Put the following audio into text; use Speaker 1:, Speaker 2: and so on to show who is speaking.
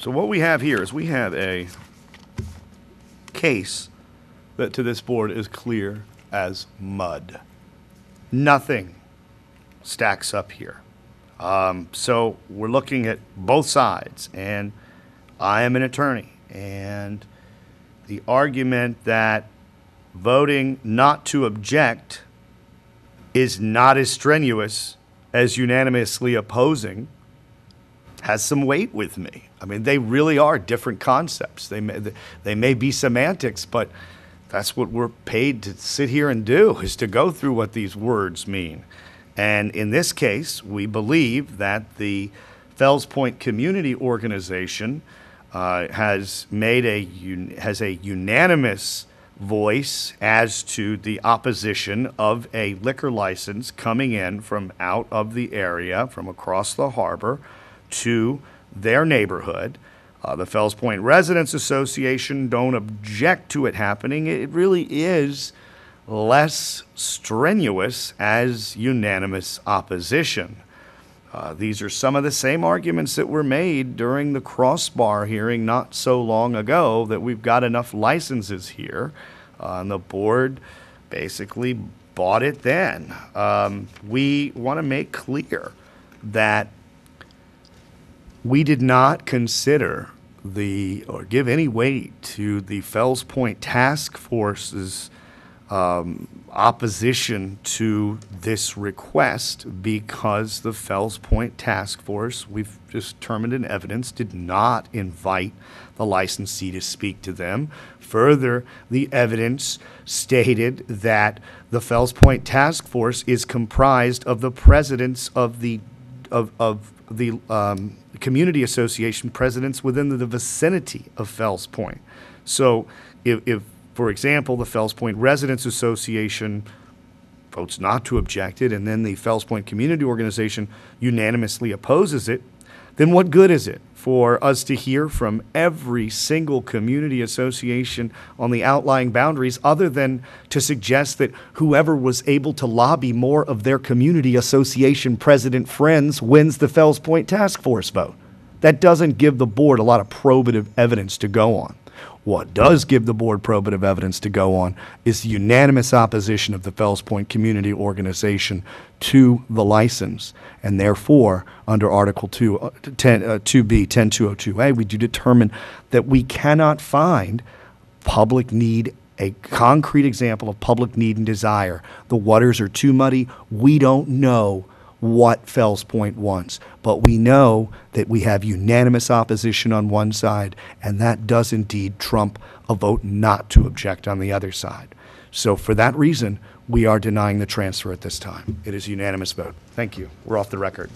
Speaker 1: So what we have here is we have a case that to this board is clear as mud. Nothing stacks up here. So we're looking at both sides, and I am an attorney, and the argument that voting not to object is not as strenuous as unanimously opposing has some weight with me. I mean, they really are different concepts. They may be semantics, but that's what we're paid to sit here and do, is to go through what these words mean. And in this case, we believe that the Fells Point Community Organization has a unanimous voice as to the opposition of a liquor license coming in from out of the area, from across the harbor, to their neighborhood. The Fells Point Residents Association don't object to it happening. It really is less strenuous as unanimous opposition. These are some of the same arguments that were made during the crossbar hearing not so long ago, that we've got enough licenses here, and the board basically bought it then. We want to make clear that we did not consider or give any weight to the Fells Point Task Force's opposition to this request, because the Fells Point Task Force, we've just determined in evidence, did not invite the licensee to speak to them. Further, the evidence stated that the Fells Point Task Force is comprised of the presidents of the community association presidents within the vicinity of Fells Point. So if for example, the Fells Point Residents Association votes not to object it, and then the Fells Point Community Organization unanimously opposes it, then what good is it for us to hear from every single community association on the outlying boundaries, other than to suggest that whoever was able to lobby more of their community association president friends wins the Fells Point Task Force vote? That doesn't give the board a lot of probative evidence to go on. What does give the board probative evidence to go on is the unanimous opposition of the Fells Point Community Organization to the license. And therefore, under Article 2B, 10202A, we do determine that we cannot find public need, a concrete example of public need and desire. The waters are too muddy. We don't know what Fells Point wants, but we know that we have unanimous opposition on one side, and that does indeed trump a vote not to object on the other side. So for that reason, we are denying the transfer at this time. It is a unanimous vote. Thank you. We're off the record.